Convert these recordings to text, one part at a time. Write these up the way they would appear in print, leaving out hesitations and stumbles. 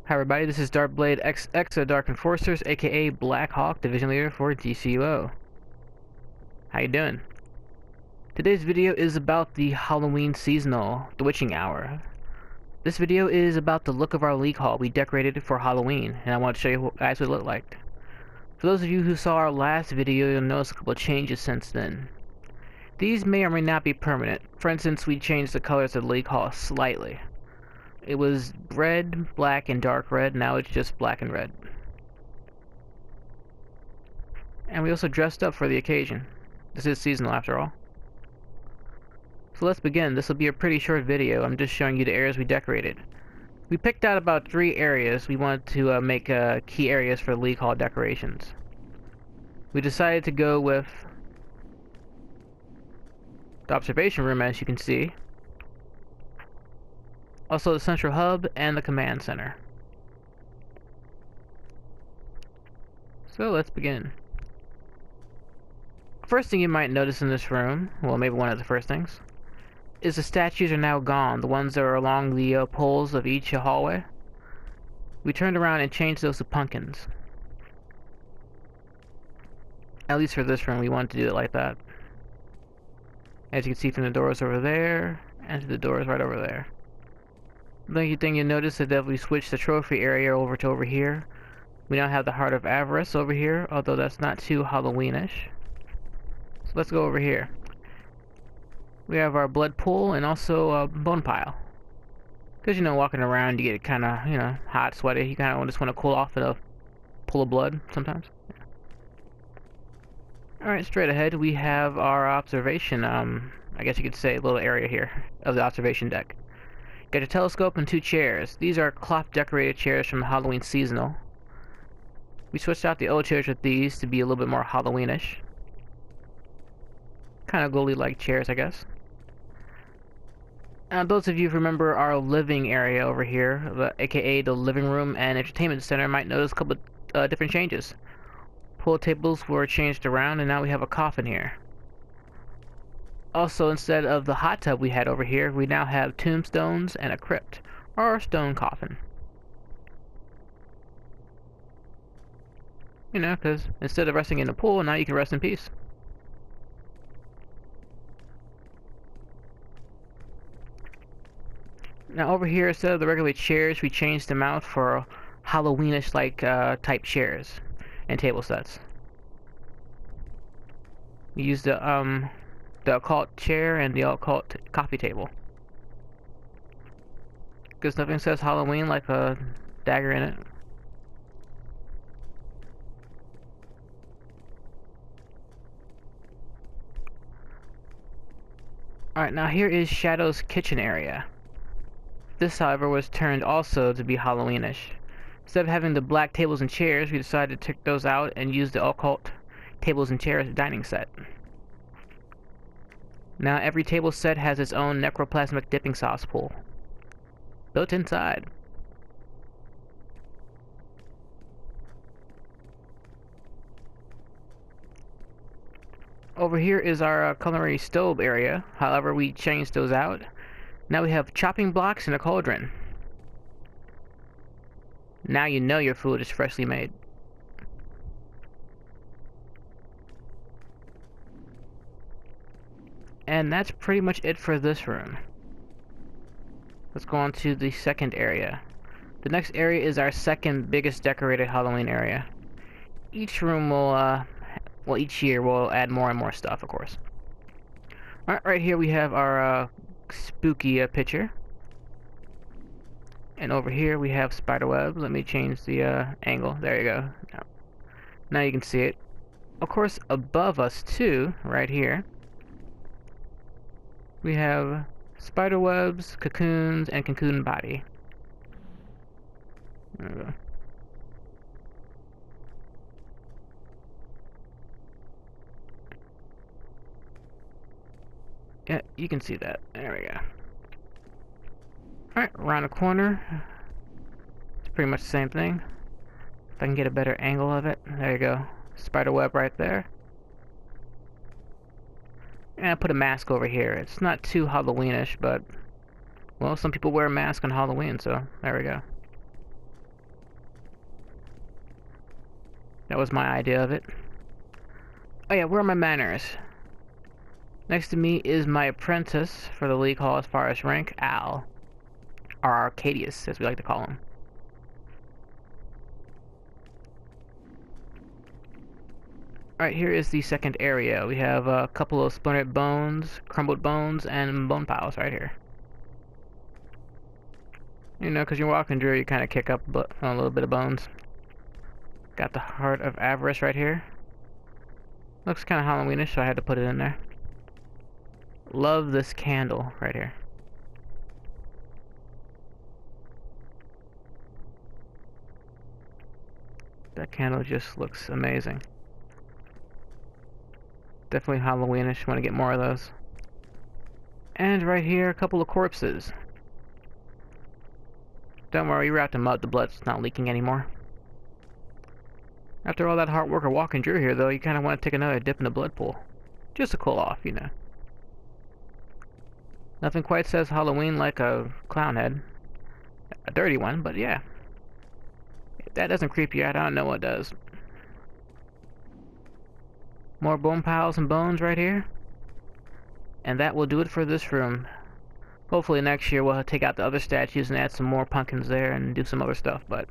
Hi everybody, this is DrkBLADExx of Dark Enforcers, aka Black Huik, Division Leader for DCUO. How you doing? Today's video is about the Halloween seasonal, the witching hour. This video is about the look of our league hall we decorated for Halloween, and I want to show you guys what it looked like. For those of you who saw our last video, you'll notice a couple of changes since then. These may or may not be permanent. For instance, we changed the colors of the league hall slightly. It was red, black, and dark red. Now it's just black and red. And we also dressed up for the occasion. This is seasonal after all. So let's begin. This will be a pretty short video. I'm just showing you the areas we decorated. We picked out about 3 areas we wanted to make key areas for League Hall decorations. We decided to go with the observation room, as you can see. Also the central hub and the command center. So let's begin. First thing you might notice in this room, well maybe one of the first things, is the statues are now gone, the ones that are along the poles of each hallway. We turned around and changed those to pumpkins. At least for this room we wanted to do it like that. As you can see from the doors over there, and to the doors right over there. The only thing you notice is that we switched the trophy area over here. We now have the Heart of Avarice over here, although that's not too Halloweenish. So let's go over here. We have our blood pool and also a bone pile. Because, you know, walking around you get kind of, you know, hot, sweaty. You kind of just want to cool off in a pool of blood sometimes. Alright, straight ahead we have our observation, I guess you could say a little area here of the observation deck. Got a telescope and 2 chairs. These are cloth decorated chairs from the Halloween seasonal. We switched out the old chairs with these to be a little bit more Halloweenish. Kind of ghouly-like chairs, I guess. Those of you who remember our living area over here, aka the living room and entertainment center, might notice a couple of different changes. Pool tables were changed around and now we have a coffin here. Also, instead of the hot tub we had over here, we now have tombstones and a crypt, or a stone coffin. You know, because instead of resting in the pool, now you can rest in peace. Now over here, instead of the regular chairs, we changed them out for Halloweenish-like type chairs and table sets. We used the occult chair and the occult coffee table. Because nothing says Halloween like a dagger in it. Alright, now here is Shadow's kitchen area. This, however, was turned also to be Halloweenish. Instead of having the black tables and chairs, we decided to take those out and use the occult tables and chairs dining set. Now every table set has its own necroplasmic dipping sauce pool built inside. Over here is our culinary stove area. However, we changed those out. Now we have chopping blocks and a cauldron. Now you know your food is freshly made. And that's pretty much it for this room. Let's go on to the second area. The next area is our second biggest decorated Halloween area. Each room will, well, each year we'll add more and more stuff, of course. Alright, right here we have our spooky picture. And over here we have spiderweb. Let me change the angle. There you go. Now you can see it. Of course, above us too, right here, we have spider webs, cocoons, and cocoon body. There we go. Yeah, you can see that. There we go. Alright, around the corner. It's pretty much the same thing. If I can get a better angle of it. There you go. Spider web right there. And I put a mask over here. It's not too Halloweenish, but, well, some people wear a mask on Halloween, so there we go. That was my idea of it. Oh yeah, where are my manners? Next to me is my apprentice for the League Hall as far as rank, Al. Or Arcadius, as we like to call him. Alright, here is the second area. We have a couple of splintered bones, crumbled bones, and bone piles right here. You know, because you're walking through, you kind of kick up a little bit of bones. Got the Heart of Avarice right here. Looks kind of Halloweenish, so I had to put it in there. Love this candle right here. That candle just looks amazing. Definitely Halloweenish. Want to get more of those. And right here, a couple of corpses. Don't worry, we wrapped them up. The blood's not leaking anymore. After all that hard work of walking through here, though, you kind of want to take another dip in the blood pool. Just to cool off, you know. Nothing quite says Halloween like a clown head. A dirty one, but yeah. If that doesn't creep you out, I don't know what does. More bone piles and bones right here. And that will do it for this room. Hopefully next year we'll take out the other statues and add some more pumpkins there and do some other stuff, but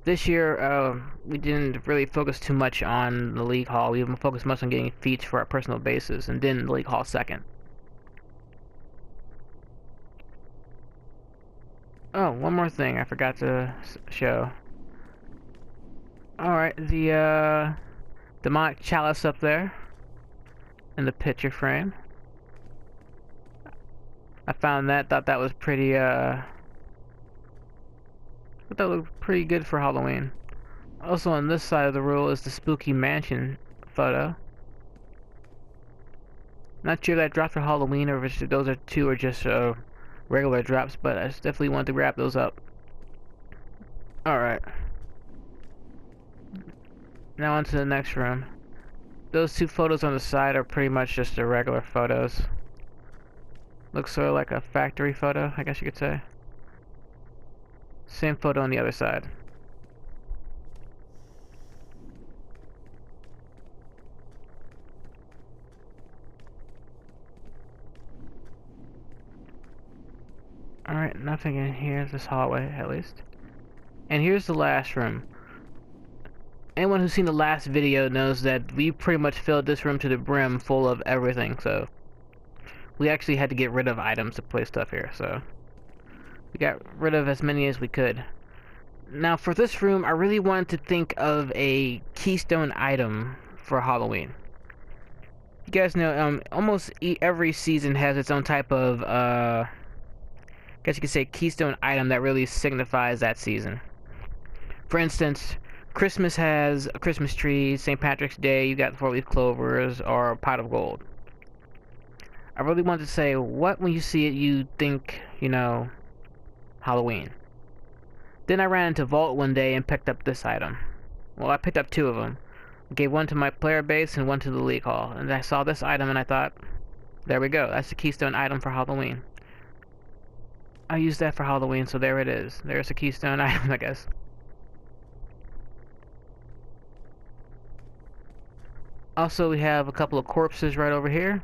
this year we didn't really focus too much on the League Hall. We focused much on getting feats for our personal bases, and then the League Hall second. Oh, one more thing I forgot to show. Alright, the demonic chalice up there in the picture frame. I found that, thought that was pretty, thought that looked pretty good for Halloween. Also on this side of the rule is the Spooky Mansion photo. Not sure if that dropped for Halloween or if those are two or just regular drops, but I definitely want to grab those up. Alright. Now on to the next room. Those two photos on the side are pretty much just the regular photos. Looks sort of like a factory photo, I guess you could say. Same photo on the other side. Alright, nothing in here, this hallway at least. And here's the last room. Anyone who's seen the last video knows that we pretty much filled this room to the brim full of everything, so we actually had to get rid of items to place stuff here, so we got rid of as many as we could. Now for this room, I really wanted to think of a keystone item for Halloween. You guys know, almost every season has its own type of, I guess you could say keystone item that really signifies that season. For instance, Christmas has a Christmas tree, St. Patrick's Day, you got 4-leaf clovers, or a pot of gold. I really wanted to say, what when you see it, you think, you know, Halloween. Then I ran into Vault one day and picked up this item. Well, I picked up two of them. I gave one to my player base and one to the League Hall. And I saw this item and I thought, there we go, that's the keystone item for Halloween. I used that for Halloween, so there it is. There's a keystone item, I guess. Also, we have a couple of corpses right over here.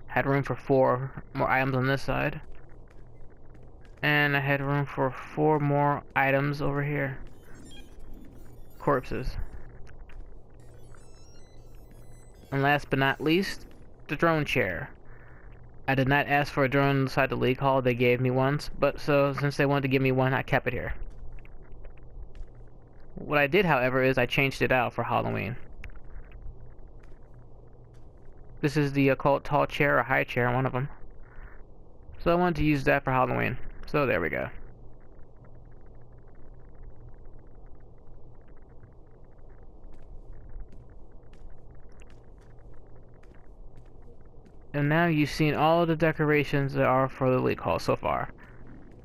Had room for 4 more items on this side. And I had room for 4 more items over here. Corpses. And last but not least, the drone chair. I did not ask for a drone inside the League Hall, they gave me one, but so since they wanted to give me one, I kept it here. What I did, however, is I changed it out for Halloween. This is the occult tall chair or high chair, one of them. So I wanted to use that for Halloween. So there we go. And now you've seen all the decorations that are for the League Hall so far.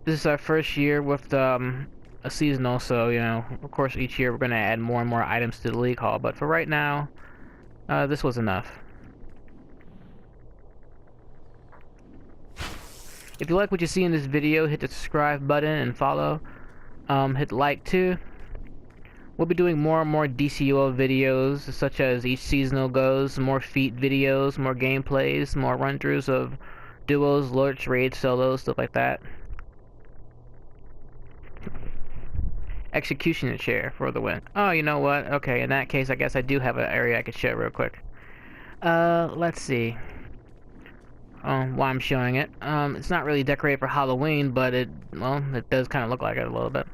This is our first year with a seasonal, so you know, of course each year we're going to add more and more items to the League Hall, but for right now, this was enough. If you like what you see in this video, hit the subscribe button and follow. Hit like too. We'll be doing more and more DCUO videos, such as each seasonal goes, more feat videos, more gameplays, more run-throughs of duos, lurch, raids, solos, stuff like that. Execution chair for the win. Oh, you know what? Okay, in that case, I guess I do have an area I could show real quick. Let's see. Why I'm showing it. It's not really decorated for Halloween, but it does kind of look like it a little bit.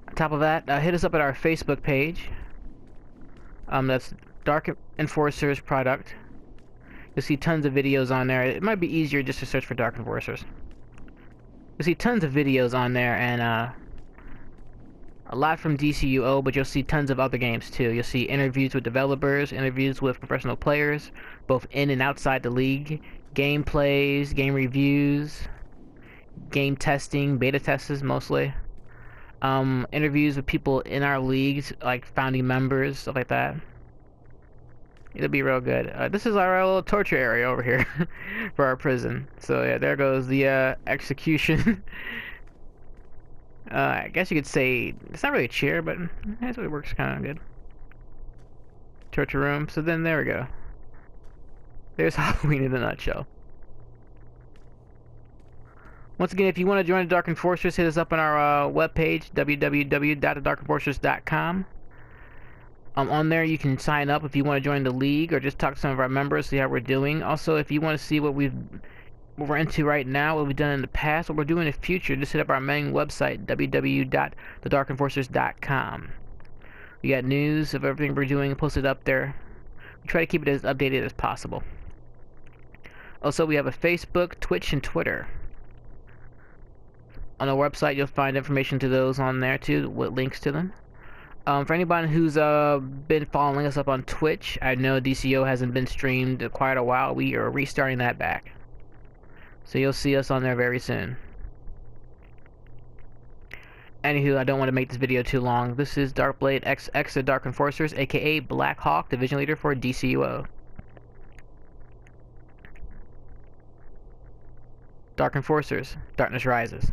On top of that, hit us up at our Facebook page. That's Dark Enforcers Product. You'll see tons of videos on there. It might be easier just to search for Dark Enforcers. You'll see tons of videos on there, and a lot from DCUO, but you'll see tons of other games too. You'll see interviews with developers, interviews with professional players, both in and outside the league, gameplays, game reviews, game testing, beta testers mostly, interviews with people in our leagues, like founding members, stuff like that. It'll be real good. This is our little torture area over here for our prison. So yeah, there goes the execution. I guess you could say it's not really a chair, but that's what it works kind of good. Torture room. So then there we go. There's Halloween in a nutshell. Once again, if you want to join the Dark Enforcers, hit us up on our webpage, www.DrkBLADExx.com. On there, you can sign up if you want to join the league or just talk to some of our members, see how we're doing. Also, if you want to see what we're into right now, what we've done in the past, what we're doing in the future, just hit up our main website, www.DrkEnforcers.com. We got news of everything we're doing posted up there. We try to keep it as updated as possible. Also, we have a Facebook, Twitch, and Twitter. On the website, you'll find information to those on there too, with links to them. For anybody who's been following us up on Twitch, I know DCO hasn't been streamed in quite a while. We are restarting that back. So you'll see us on there very soon. Anywho, I don't want to make this video too long. This is DrkBLADExx, the Dark Enforcers, aka Black Huik, Division Leader for DCUO. Dark Enforcers, Darkness Rises.